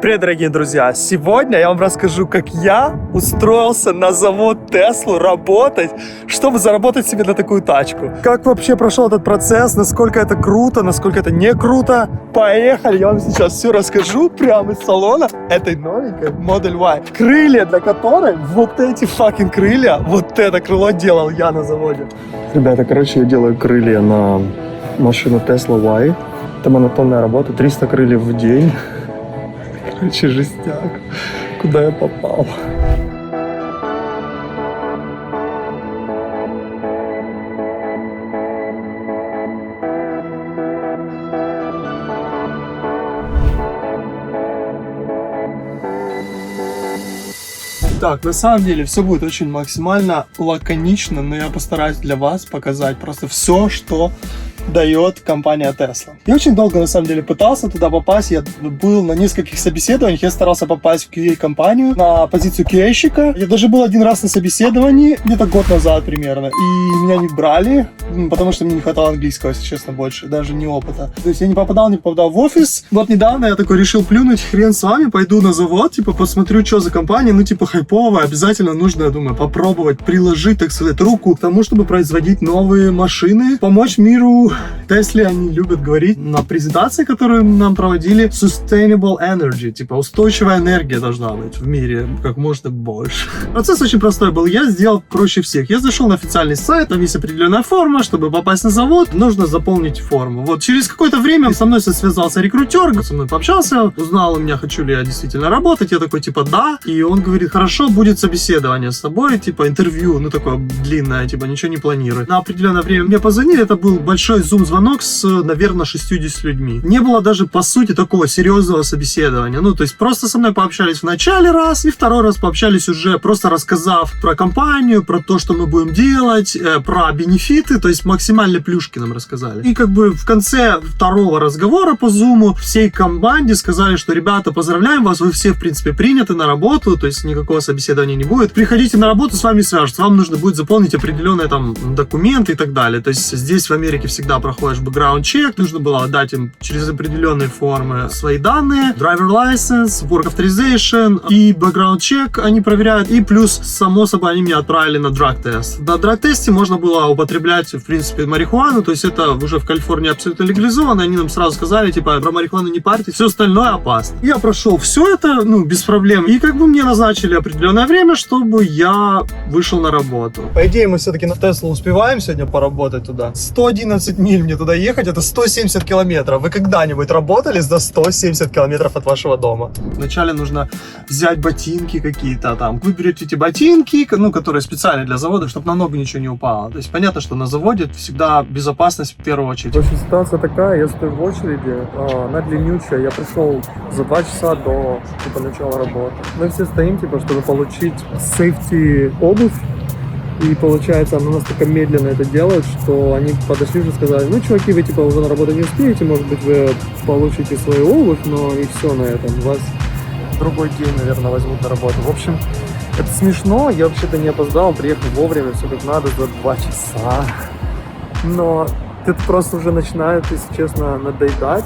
Привет, дорогие друзья! Сегодня я вам расскажу, как я устроился на завод Tesla работать, чтобы заработать себе на такую тачку. Как вообще прошел этот процесс, насколько это круто, насколько это не круто. Поехали, я вам сейчас все расскажу прямо из салона этой новенькой Model Y. Крылья для которой, вот эти крылья, вот это крыло делал я на заводе. Ребята, короче, я делаю крылья на машину Tesla Y. Это монотонная работа, 300 крыльев в день. Короче, жестяк. Куда я попал? Так, на самом деле все будет очень максимально лаконично, но я постараюсь для вас показать просто все, что дает компания Tesla. Я очень долго, на самом деле, пытался туда попасть. Я был на нескольких собеседованиях. Я старался попасть в QA-компанию на позицию QA-щика. Я даже был один раз на собеседовании, где-то год назад примерно. И меня не брали, потому что мне не хватало английского, если честно, больше. Даже не опыта. То есть я не попадал в офис. Вот недавно я такой решил плюнуть, хрен с вами, пойду на завод, посмотрю, что за компания. Хайповая. Обязательно нужно, я думаю, попробовать приложить, так сказать, руку к тому, чтобы производить новые машины, помочь миру. Tesla, они любят говорить на презентации, которую нам проводили, sustainable energy, устойчивая энергия должна быть в мире как можно больше. Процесс очень простой был, я сделал проще всех. Я зашел на официальный сайт, там есть определенная форма, чтобы попасть на завод, нужно заполнить форму. Вот через какое-то время со мной связался рекрутер, со мной пообщался, узнал у меня, хочу ли я действительно работать, я такой, да, и он говорит, хорошо, будет собеседование с тобой, интервью, такое длинное, ничего не планирую. На определенное время мне позвонили, это был большой зум-звонок с, наверное, 60 людьми. Не было даже, по сути, такого серьезного собеседования. То есть просто со мной пообщались в начале раз, и второй раз пообщались уже, просто рассказав про компанию, про то, что мы будем делать, про бенефиты, то есть максимальные плюшки нам рассказали. И в конце второго разговора по зуму всей команде сказали, что, ребята, поздравляем вас, вы все, в принципе, приняты на работу, то есть никакого собеседования не будет. Приходите на работу, с вами свяжутся, вам нужно будет заполнить определенные документы и так далее. То есть здесь в Америке всегда проходишь бэкграунд-чек, нужно было дать им через определенные формы свои данные, driver license, work authorization и бэкграунд-чек они проверяют, и плюс, само собой, они меня отправили на драг-тест. На драг-тесте можно было употреблять, в принципе, марихуану, то есть это уже в Калифорнии абсолютно легализовано, они нам сразу сказали, про марихуану не парьте, все остальное опасно. Я прошел все это, без проблем, и мне назначили определенное время, чтобы я вышел на работу. По идее, мы все-таки на Теслу успеваем сегодня поработать туда. 111 миль мне туда ехать, это 170 километров. Вы когда-нибудь работали за 170 километров от вашего дома? Вначале нужно взять ботинки какие-то там. Вы берете эти ботинки, которые специальные для завода, чтобы на ногу ничего не упало. То есть понятно, что на заводе всегда безопасность в первую очередь. В общем, ситуация такая, я стою в очереди, она длиннючая, я пришел за 2 часа до начала работы. Мы все стоим, чтобы получить safety обувь. И получается, она настолько медленно это делает, что они подошли уже сказали, чуваки, вы уже на работу не успеете, может быть, вы получите свою обувь, но и все на этом. Вас другой день, наверное, возьмут на работу. В общем, это смешно, я вообще-то не опоздал, приехал вовремя, все как надо, за 2 часа. Но это просто уже начинает, если честно, надоедать,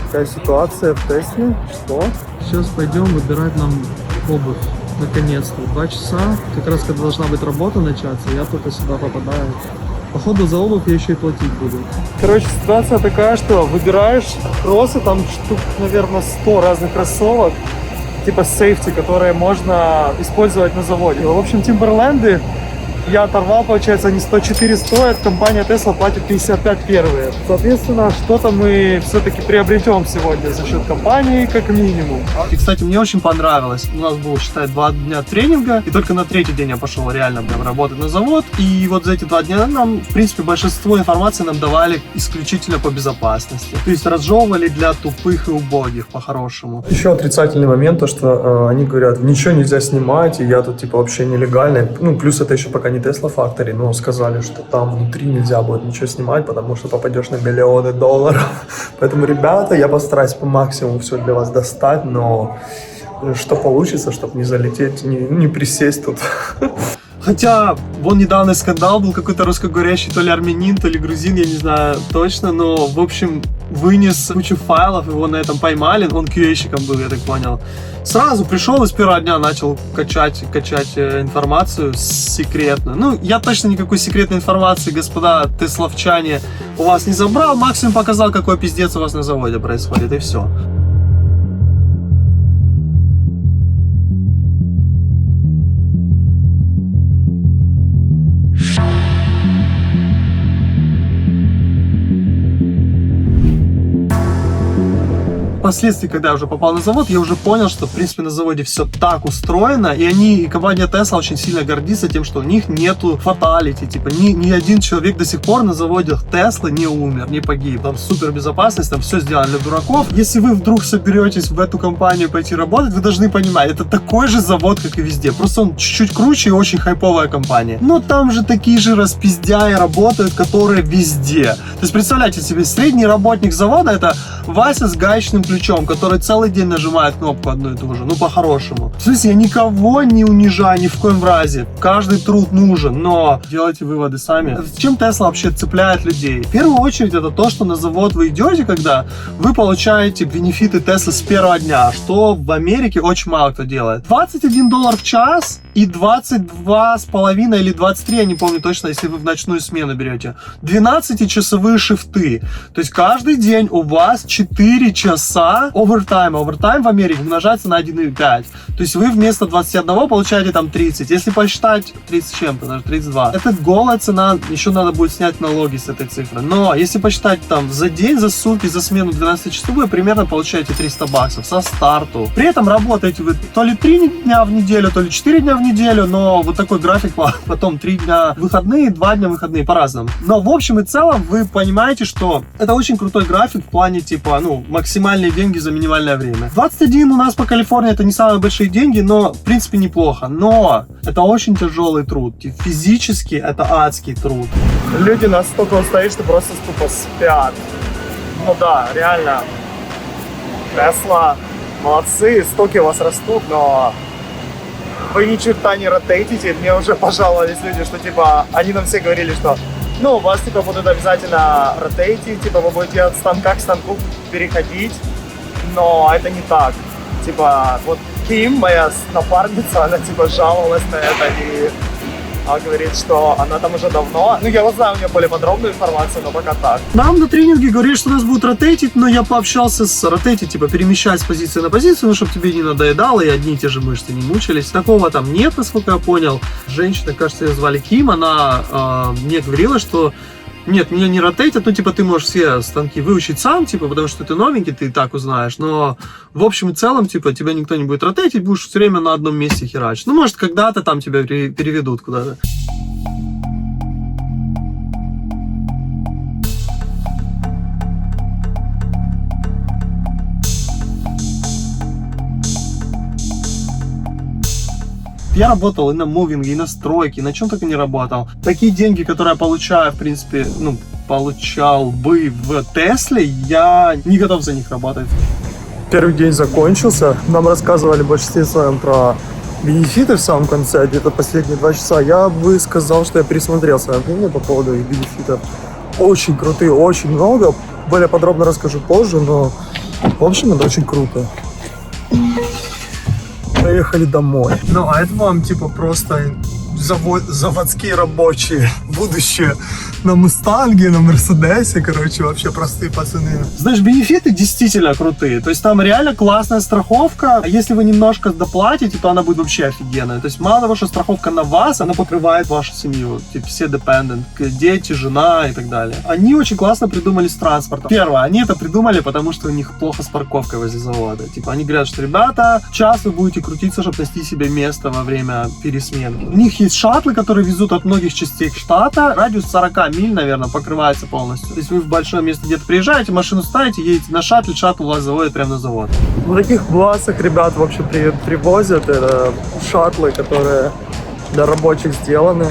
такая ситуация в Тесле, что? Сейчас пойдем выбирать нам обувь. Наконец-то, 2 часа, как раз когда должна быть работа начаться, я только сюда попадаю. Походу за обувь я еще и платить буду. Короче, ситуация такая, что выбираешь кроссы, там штук, наверное, 100 разных кроссовок, сейфти, которые можно использовать на заводе. В общем, Timberland'ы я оторвал, получается, они 104 стоят, компания Tesla платит 55 первые. Соответственно, что-то мы все-таки приобретем сегодня за счет компании, как минимум. И, кстати, мне очень понравилось. У нас было, считай, 2 дня тренинга, и только на 3-й день я пошел реально работать на завод. И вот за эти 2 дня нам, в принципе, большинство информации нам давали исключительно по безопасности. То есть разжевывали для тупых и убогих, по-хорошему. Еще отрицательный момент, то, что они говорят, ничего нельзя снимать, и я тут, вообще нелегальный. Плюс это еще пока не Tesla Factory, но сказали, что там внутри нельзя будет ничего снимать, потому что попадешь на миллионы долларов. Поэтому, ребята, я постараюсь по максимуму все для вас достать, но что получится, чтобы не залететь, не присесть тут. Хотя, вон недавно скандал был, какой-то русскоговорящий, то ли армянин, то ли грузин, я не знаю точно, но, в общем, вынес кучу файлов, его на этом поймали, он QA-щиком был, я так понял. Сразу пришел и с первого дня начал качать информацию секретную. Ну, я точно никакой секретной информации, господа тесловчане, у вас не забрал, максимум показал, какой пиздец у вас на заводе происходит, и все. Впоследствии, когда я уже попал на завод, я уже понял, что, в принципе, на заводе все так устроено, и компания Tesla очень сильно гордится тем, что у них нету фаталити, типа, ни один человек до сих пор на заводе Tesla не умер, не погиб, там супер безопасность, там все сделано для дураков. Если вы вдруг соберетесь в эту компанию пойти работать, вы должны понимать, это такой же завод, как и везде, просто он чуть-чуть круче и очень хайповая компания. Но там же такие же распиздяи работают, которые везде. То есть, представляете себе, средний работник завода — это Вася с гаечным ключом, который целый день нажимает кнопку одну и ту же, ну по-хорошему. В смысле, я никого не унижаю ни в коем разе, каждый труд нужен, но делайте выводы сами. Чем Tesla вообще цепляет людей? В первую очередь это то, что на завод вы идете, когда вы получаете бенефиты Tesla с первого дня, что в Америке очень мало кто делает. $21 в час и 22,5 или 23, я не помню точно, если вы в ночную смену берете, 12-часовые шифты. То есть каждый день у вас 4 часа овертайма. Овертайм в Америке умножается на 1,5. То есть вы вместо 21 получаете там 30. Если посчитать 30 чем-то, даже 32. Это голая цена, еще надо будет снять налоги с этой цифры. Но если посчитать там за день, за сутки, за смену 12-часовую, примерно получаете $300 со старту. При этом работаете вы то ли 3 дня в неделю, то ли 4 дня в неделю, но вот такой график, потом 3 дня выходные, 2 дня выходные, по-разному. Но в общем и целом вы понимаете, что это очень крутой график в плане типа, ну, максимальные деньги за минимальное время. 21 у нас по Калифорнии это не самые большие деньги, но в принципе неплохо. Но это очень тяжелый труд. Физически это адский труд. Люди настолько устают, что просто тупо спят. Ну да, реально. Tesla, молодцы, стоки у вас растут, но вы ни черта не ротейтите. Мне уже пожаловались люди, что типа, они нам все говорили, что ну, у вас типа будут обязательно ротейтить, типа вы будете от станка к станку переходить, но это не так. Типа, вот Ким, моя напарница, она типа жаловалась на это и она говорит, что она там уже давно. Ну, я вот знаю, у нее более подробную информацию, но пока так. Нам на тренинге говорили, что нас будут ротейтить, но я пообщался с ротейтить, типа перемещать с позиции на позицию, ну, чтобы тебе не надоедало и одни и те же мышцы не мучились. Такого там нет, насколько я понял. Женщина, кажется, ее звали Ким, она мне говорила, что нет, меня не ротейтят, ну, типа, ты можешь все станки выучить сам, типа, потому что ты новенький, ты и так узнаешь, но в общем и целом, типа, тебя никто не будет ротейтить, будешь все время на одном месте херачить. Ну, может, когда-то там тебя переведут куда-то. Я работал и на мувинге, и на стройке, и на чем только не работал. Такие деньги, которые я получаю, в принципе, ну, получал бы в Тесле, я не готов за них работать. Первый день закончился. Нам рассказывали в большинстве своем про бенефиты в самом конце, где-то последние 2 часа. Я бы сказал, что я пересмотрел свое мнение по поводу их бенефитов. Очень крутые, очень много. Более подробно расскажу позже, но в общем это очень круто. Поехали домой. Ну, а это вам, типа, просто заводские рабочие. Будущее на Мустанге, на Мерседесе, короче, вообще простые пацаны. Знаешь, бенефиты действительно крутые. То есть там реально классная страховка. А если вы немножко доплатите, то она будет вообще офигенная. То есть мало того, что страховка на вас, она покрывает вашу семью. Типа все dependent, дети, жена и так далее. Они очень классно придумали с транспортом. Первое, они это придумали, потому что у них плохо с парковкой возле завода. Типа они говорят, что, ребята, час вы будете крутиться, чтобы найти себе место во время пересменки. У них есть шаттлы, которые везут от многих частей штата. Радиус 40 миль, наверное, покрывается полностью. То есть вы в большое место где-то приезжаете, машину ставите, едете на шаттл, шаттл вас заводит прямо на завод. В таких классах ребят вообще привозят шаттлы, которые для рабочих сделаны.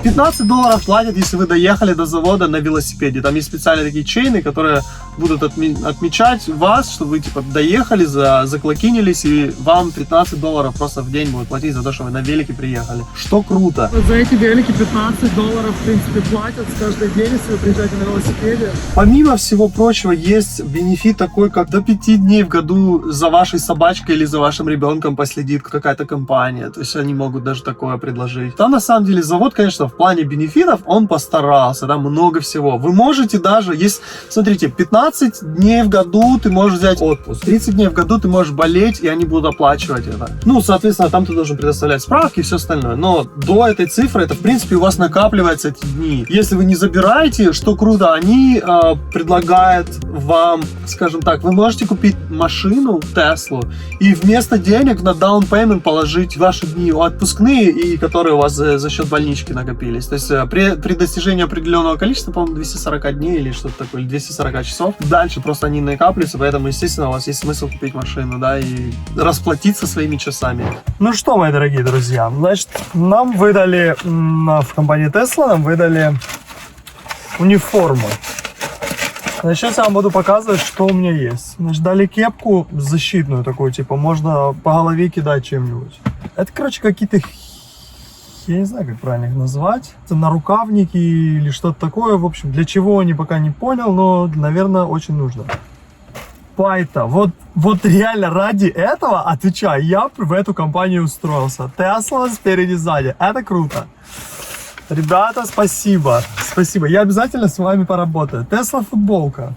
$15 платят, если вы доехали до завода на велосипеде. Там есть специальные такие чейны, которые будут отмечать вас, что вы типа доехали, заклокинились, и вам $15 просто в день будут платить за то, что вы на велике приехали. Что круто. За эти велики $15 в принципе платят с каждый день, если вы приезжаете на велосипеде. Помимо всего прочего, есть бенефит такой, как до 5 дней в году за вашей собачкой или за вашим ребенком последит какая-то компания. То есть они могут даже такое предложить. Там на самом деле завод, конечно, в плане бенефитов он постарался, там много всего. Вы можете даже, есть, смотрите, 15 дней в году ты можешь взять отпуск, 30 дней в году ты можешь болеть, и они будут оплачивать это. Ну, соответственно, там ты должен предоставлять справки и все остальное. Но до этой цифры, это в принципе у вас накапливается эти дни. Если вы не забираете, что круто, они предлагают вам, скажем так, вы можете купить машину Теслу и вместо денег на down payment положить ваши дни отпускные, и которые у вас за счет больнички накопились. То есть при достижении определенного количества, по-моему, 240 дней или что-то такое, или 240 часов, дальше просто они накапливаются, поэтому, естественно, у вас есть смысл купить машину, да, и расплатиться своими часами. Ну что, мои дорогие друзья, значит, нам выдали в компании Tesla, нам выдали униформу. Значит, сейчас я вам буду показывать, что у меня есть. Значит, дали кепку защитную такую, типа, можно по голове кидать чем-нибудь. Это, короче, какие-то, я не знаю, как правильно их назвать. Это нарукавники или что-то такое. В общем, для чего, я пока не понял, но, наверное, очень нужно. Пайта. Вот реально ради этого, отвечаю, я в эту компанию устроился. Tesla спереди, сзади. Это круто. Ребята, спасибо. Спасибо. Я обязательно с вами поработаю. Tesla футболка.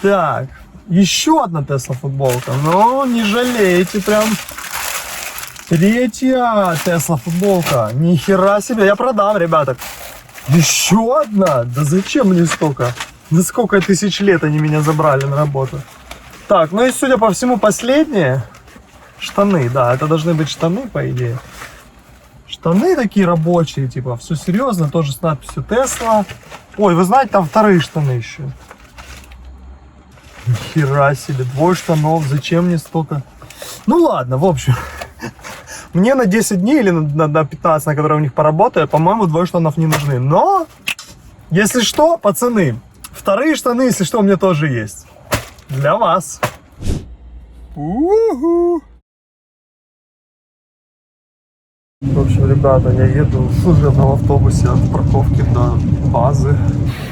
Так. Еще одна Tesla футболка. Но не жалейте прям. Третья Tesla футболка. Ни хера себе. Я продам, ребята. Еще одна? Да зачем мне столько? За сколько тысяч лет они меня забрали на работу? Так, ну и судя по всему последние штаны, да, это должны быть штаны, по идее. Штаны такие рабочие, типа, все серьезно, тоже с надписью Tesla. Ой, вы знаете, там вторые штаны еще. Нихера себе, 2 штанов, зачем мне столько? Ну ладно, в общем, мне на 10 дней или на 15, на которые у них поработаю, по-моему, 2 штанов не нужны. Но, если что, пацаны, вторые штаны, если что, у меня тоже есть. Для вас. У-ху. В общем, ребята, я еду в служебном автобусе от парковки до базы.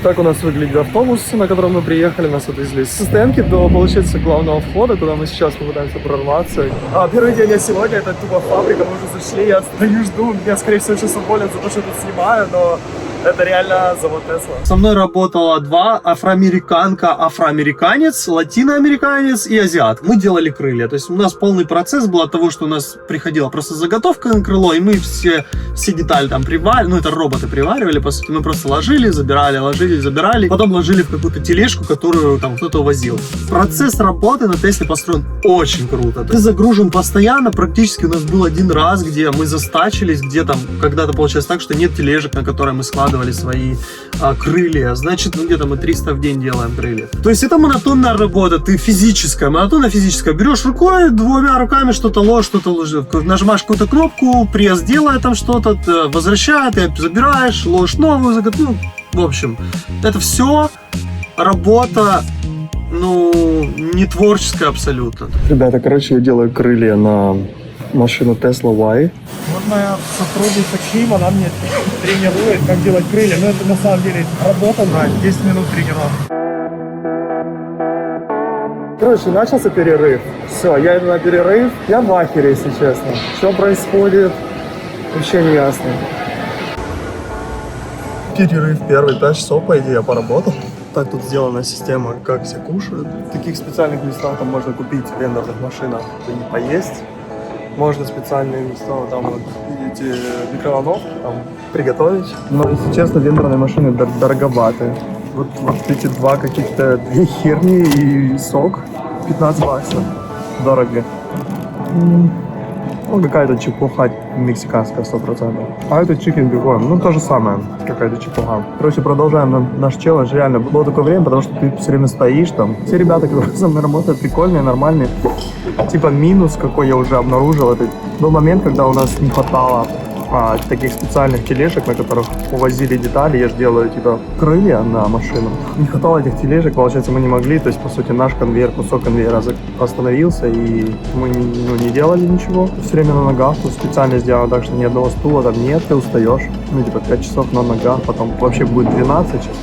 Так у нас выглядит автобус, на котором мы приехали. Нас отвезли с стоянки до, получается, главного входа, куда мы сейчас попытаемся прорваться. Первый день я сегодня, это тупо фабрика, мы уже зашли, я стою, жду. Меня, скорее всего, сейчас уволят за то, что я тут снимаю, но это реально завод Tesla. Со мной работало 2: афроамериканка, афроамериканец, латиноамериканец и азиат. Мы делали крылья. То есть у нас полный процесс был от того, что у нас приходила просто заготовка на крыло, и мы все детали там приваривали. Ну, это роботы приваривали, по сути. Мы просто ложили, забирали, ложили, забирали. Потом ложили в какую-то тележку, которую там кто-то увозил. Процесс работы на Тесле построен очень круто. Ты загружен постоянно. Практически у нас был один раз, где мы застачились, где там когда-то получилось так, что нет тележек, на которые мы складывали свои крылья. Значит, ну где-то мы 300 в день делаем крылья. То есть это монотонная работа, ты физическая, монотонная физическая. Берешь рукой, 2 руками что-то ложишь, нажимаешь какую-то кнопку, пресс делает там что-то, возвращает, ты забираешь, ложишь новую заготовку. В общем, это все работа, ну, не творческая абсолютно. Ребята, короче, я делаю крылья на машину Tesla Y. Вот моя сотрудница Ким, она мне тренирует, как делать крылья. Но это на самом деле работа на 10 минут тренировки. Короче, начался перерыв. Все, я иду на перерыв. Я в ахере, если честно. Что происходит, вообще не ясно. Перерыв первый, 5 часов, по идее, я поработал. Так тут сделана система, как все кушают. В таких специальных местах там можно купить в вендорных машинах и поесть. Можно специальные места, там вот, видите, микроволновку, там, приготовить. Но, если честно, вендорные машины дороговаты. Вот эти две херни и сок, 15 баксов. Дороги. Ну, какая-то чепуха мексиканская, 100%. А это chicken bacon, ну, то же самое, какая-то чепуха. Короче, продолжаем наш челлендж. Реально, было такое время, потому что ты все время стоишь там. Все ребята, которые со мной работают, прикольные, нормальные. Типа минус, какой я уже обнаружил, это был момент, когда у нас не хватало таких специальных тележек, на которых увозили детали. Я же делаю типа крылья на машину. Не хватало этих тележек, получается, мы не могли. То есть, по сути, наш конвейер, кусок конвейера остановился, и мы не делали ничего. Все время на ногах. Тут специально сделано так, что ни одного стула там нет, ты устаешь. Ну, типа, 5 часов на ногах, потом вообще будет 12 часов.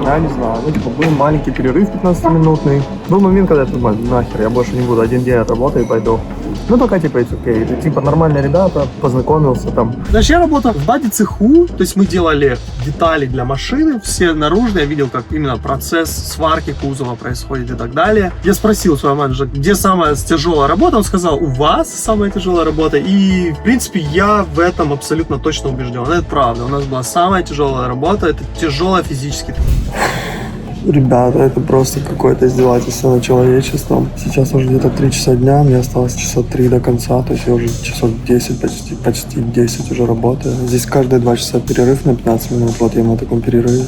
Я не знаю, ну типа был маленький перерыв 15-минутный. Был момент, когда я думаю, нахер, я больше не буду, один день отработаю и пойду. Ну только типа it's okay. Это типа нормальные ребята, познакомился там. Значит, я работал в бади-цеху, то есть мы делали детали для машины, все наружные, я видел, как именно процесс сварки кузова происходит и так далее. Я спросил своего менеджера, где самая тяжелая работа, он сказал, у вас самая тяжелая работа, и в принципе я в этом абсолютно точно убежден, это правда, у нас была самая тяжелая работа, это тяжелая физически. Ребята, это просто какое-то издевательство над человечеством. Сейчас уже где-то 3 часа дня, мне осталось часа 3 до конца, то есть я уже часов 10, почти 10 уже работаю. Здесь каждые 2 часа перерыв на 15 минут, вот я на таком перерыве.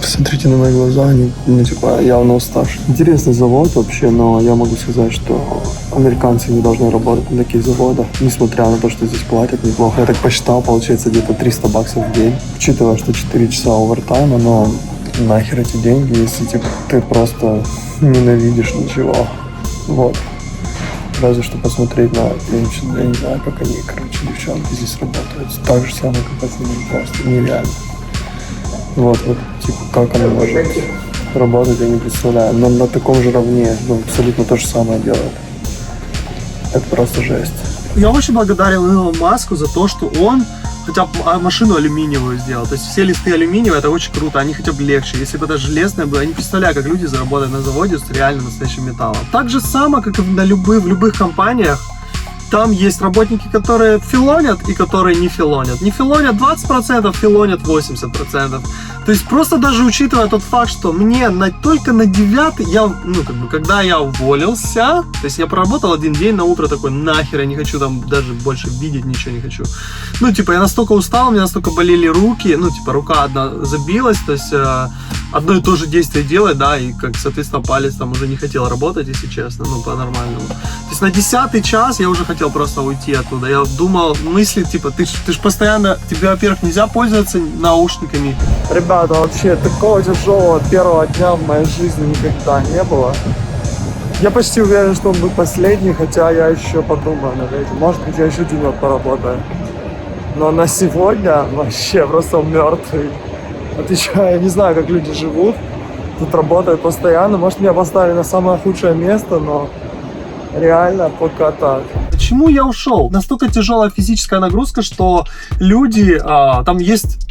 Посмотрите на мои глаза, они, ну, типа, явно уставшие. Интересный завод вообще, но я могу сказать, что американцы не должны работать на таких заводах, несмотря на то, что здесь платят неплохо. Я так посчитал, получается где-то $300 в день, учитывая, что 4 часа овертайма, но нахер эти деньги, если, типа, ты просто ненавидишь ничего. Вот. Разве что посмотреть на женщин, я не знаю, как они, короче, девчонки здесь работают. Так же самое, как пацаны, просто нереально. Вот, типа, как она может работать, я не представляю. Но на таком же равне, ну, абсолютно то же самое делает. Это просто жесть. Я очень благодарен Илону Маску за то, что он хотя бы машину алюминиевую сделал. То есть все листы алюминиевые, это очень круто, они хотя бы легче. Если бы это железное было, я не представляю, как люди заработают на заводе с реально настоящим металлом. Так же самое, как и в любых компаниях. Там есть работники, которые филонят и которые не филонят. Не филонят 20%, филонят 80%. То есть просто даже учитывая тот факт, что мне только на 9-й, когда я уволился, то есть я проработал один день, на утро такой, нахер, я не хочу там даже больше видеть, ничего не хочу. Ну, типа, я настолько устал, у меня настолько болели руки, ну, типа, рука одна забилась, то есть одно и то же действие делать, да, и, как, соответственно, палец там уже не хотел работать, если честно, ну, по-нормальному. То есть на 10-й час я уже хотел просто уйти оттуда. Я думал, мысли, типа, ты ж постоянно, тебе, во-первых, нельзя пользоваться наушниками. Ребята, вообще такого тяжелого первого дня в моей жизни никогда не было. Я почти уверен, что он будет последний, хотя я еще подумаю над этим. Может быть, я еще денек поработаю. Но на сегодня вообще просто мертвый. Отвечаю, я не знаю, как люди живут. Тут работают постоянно. Может, меня поставили на самое худшее место, но реально пока так. Почему я ушел? Настолько тяжелая физическая нагрузка, что люди, там есть...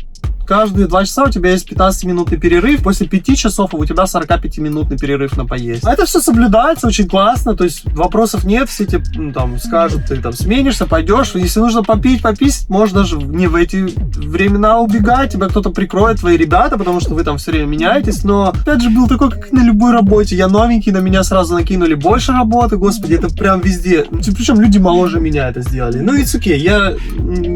Каждые 2 часа у тебя есть 15-минутный перерыв, после 5 часов у тебя 45-минутный перерыв на поесть. А это все соблюдается очень классно, то есть вопросов нет, все тебе там скажут, ты там сменишься, пойдешь, если нужно попить, можешь даже не в эти времена убегать, тебя кто-то прикроет, твои ребята, потому что вы там все время меняетесь, но опять же был такой, как на любой работе, я новенький, на меня сразу накинули больше работы, господи, это прям везде, причем люди моложе меня это сделали, ну it's okay, я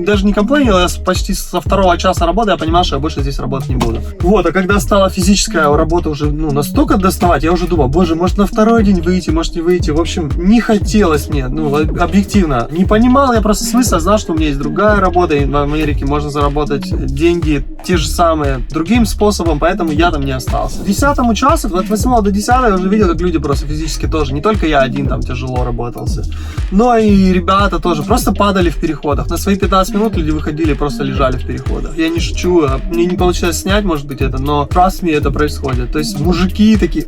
даже не комплейнил, я почти со 2-го часа работы, я понимал, что я больше здесь работать не буду. Вот, а когда стала физическая работа уже, настолько доставать, я уже думал, боже, может на 2-й день выйти, может не выйти. В общем, не хотелось мне, объективно. Не понимал я просто смысла, знал, что у меня есть другая работа, и в Америке можно заработать деньги те же самые другим способом, поэтому я там не остался. К 10-му часу, от 8 до 10 я уже видел, как люди просто физически тоже, не только я один там тяжело работался, но и ребята тоже просто падали в переходах. На свои 15 минут люди выходили, просто лежали в переходах. Я не шучу, мне не получилось снять, может быть, это, но trust me, это происходит. То есть мужики такие,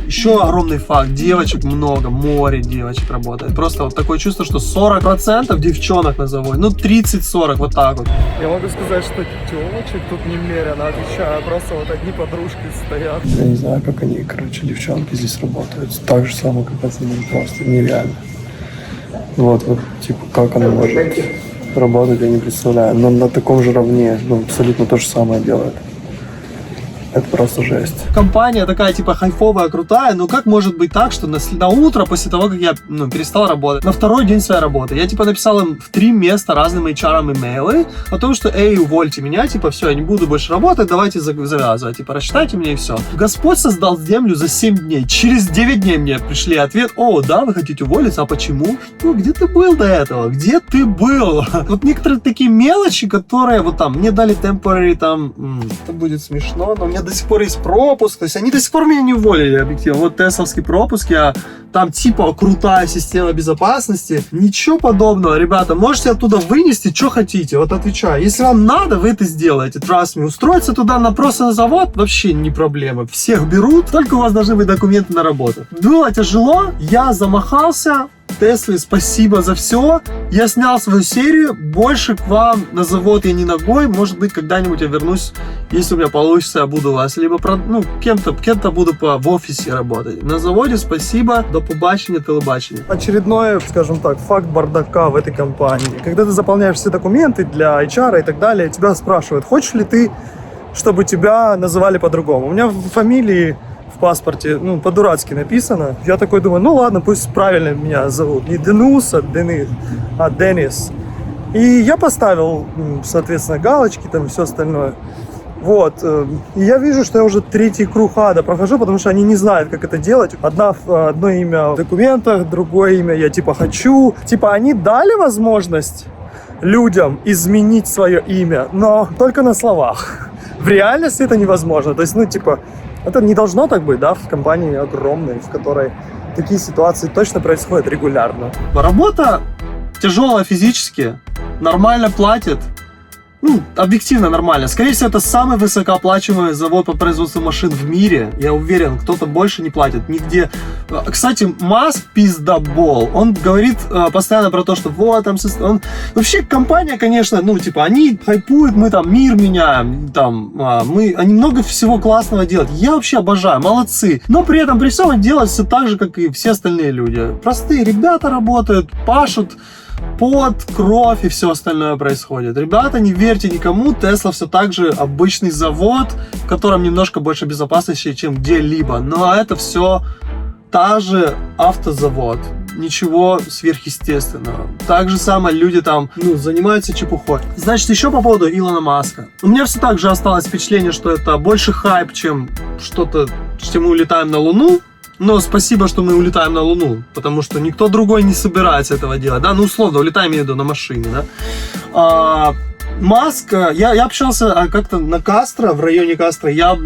еще огромный факт, девочек много, море девочек работает. Просто вот такое чувство, что 40% девчонок на заводе, 30-40, вот так вот. Я могу сказать, что девочек тут немерено, отвечаю, просто вот одни подружки стоят. Я не знаю, как они, короче, девчонки здесь работают. Так же самое, как пацаны, просто нереально. Вот, типа, как она может работать, я не представляю. Но на таком же равне, абсолютно то же самое делает. Это просто жесть. Компания такая, типа, хайфовая, крутая, но как может быть так, что на утро, после того, как я, перестал работать, на второй день своей работы, я, типа, написал им в 3 места разным HR имейлы о том, что, увольте меня, типа, все, я не буду больше работать, давайте завязывать, типа, рассчитайте мне и все. Господь создал землю за 7 дней. Через 9 дней мне пришли ответ: о, да, вы хотите уволиться, а почему? Что, где ты был до этого? Где ты был? Вот некоторые такие мелочи, которые, вот там, мне дали temporary, там, это будет смешно, но у меня до сих пор есть пропуск, то есть они до сих пор меня не уволили, объективно. Вот тесловский пропуск, там типа крутая система безопасности, ничего подобного, ребята, можете оттуда вынести, что хотите, вот отвечаю. Если вам надо, вы это сделаете, trust me. Устроиться туда просто на завод вообще не проблема. Всех берут, только у вас должны быть документы на работу. Было тяжело, я замахался. Тесле, спасибо за все. Я снял свою серию. Больше к вам на завод я не ногой. Может быть, когда-нибудь я вернусь, если у меня получится, я буду у вас. Либо кем-то буду в офисе работать. На заводе спасибо. До побачення, телебачення. Очередной, скажем так, факт бардака в этой компании. Когда ты заполняешь все документы для HR и так далее, тебя спрашивают, хочешь ли ты, чтобы тебя называли по-другому. У меня в фамилии в паспорте, по-дурацки написано. Я такой думаю, ладно, пусть правильно меня зовут. Не Денус, а Денис. И я поставил, соответственно, галочки, там все остальное. Вот. И я вижу, что я уже 3-й круг ада прохожу, потому что они не знают, как это делать. Одно имя в документах, другое имя я типа хочу. Типа они дали возможность людям изменить свое имя, но только на словах. В реальности это невозможно. То есть, это не должно так быть, да, в компании огромной, в которой такие ситуации точно происходят регулярно. Работа тяжелая физически, нормально платит. Объективно нормально. Скорее всего, это самый высокооплачиваемый завод по производству машин в мире. Я уверен, кто-то больше не платит нигде. Кстати, Маск пиздобол. Он говорит постоянно про то, что вот там... Вообще, компания, конечно, они хайпуют, мы там мир меняем, они много всего классного делают. Я вообще обожаю, молодцы. Но при этом, при всем, они делают все так же, как и все остальные люди. Простые ребята работают, пашут, пот, кровь и все остальное происходит. Ребята, не верьте никому, Tesla все так же обычный завод, в котором немножко больше безопасности, чем где-либо. Но это все та же автозавод. Ничего сверхъестественного. Так же самое люди там, занимаются чепухой. Значит, еще по поводу Илона Маска. У меня все так же осталось впечатление, что это больше хайп, чем что-то, чем мы улетаем на Луну. Но спасибо, что мы улетаем на Луну, потому что никто другой не собирается этого делать, да, условно, улетаем, я иду на машине, да. Маск, я общался как-то на Кастро, в районе Кастро, я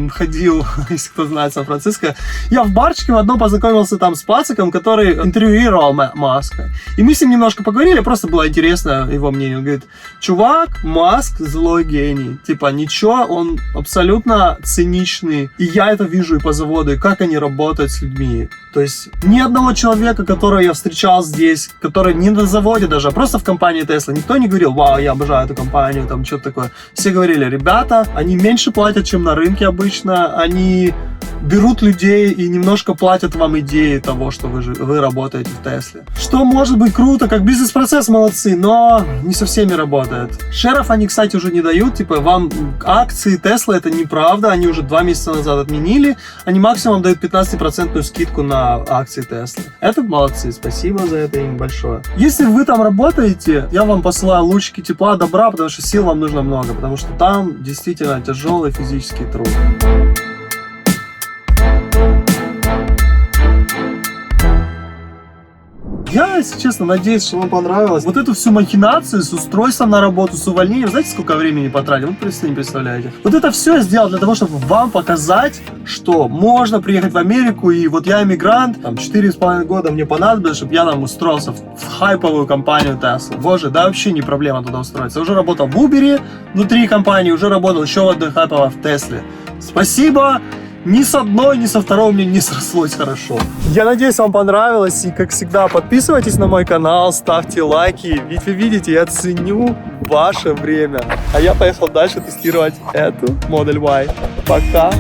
ходил, если кто знает Сан-Франциско, я в барчике в одном познакомился там с пациком, который интервьюировал Маска. И мы с ним немножко поговорили, просто было интересно его мнение. Он говорит, чувак, Маск злой гений, ничего, он абсолютно циничный. И я это вижу и по заводу, и как они работают с людьми. То есть ни одного человека, которого я встречал здесь, который не на заводе даже, а просто в компании Tesla, никто не говорил, вау, я обожаю эту компанию, там что-то такое. Все говорили, ребята, они меньше платят, чем на рынке обычно, они берут людей и немножко платят вам идеи того, что вы работаете в Тесле. Что может быть круто, как бизнес-процесс молодцы, но не со всеми работает. Шеров они, кстати, уже не дают, вам акции Tesla, это неправда, они уже 2 месяца назад отменили, они максимум дают 15% скидку на акции Tesla. Это молодцы, спасибо за это им большое. Если вы там работаете, я вам посылаю лучики тепла, добра, потому что сил вам нужно много, потому что там действительно тяжелый физический труд. Я, если честно, надеюсь, что вам понравилось. Вот эту всю махинацию с устройством на работу, с увольнением, знаете, сколько времени потратил? Вы просто не представляете. Вот это все я сделал для того, чтобы вам показать, что можно приехать в Америку, и вот я иммигрант, 4,5 года мне понадобилось, чтобы я там устроился в хайповую компанию Tesla. Боже, да вообще не проблема туда устроиться. Я уже работал в Uber внутри компании, уже работал еще в одной хайповой в Тесле. Спасибо! Ни с одной, ни со второй мне не срослось хорошо. Я надеюсь, вам понравилось. И, как всегда, подписывайтесь на мой канал, ставьте лайки. Ведь вы видите, я ценю ваше время. А я поехал дальше тестировать эту Model Y. Пока!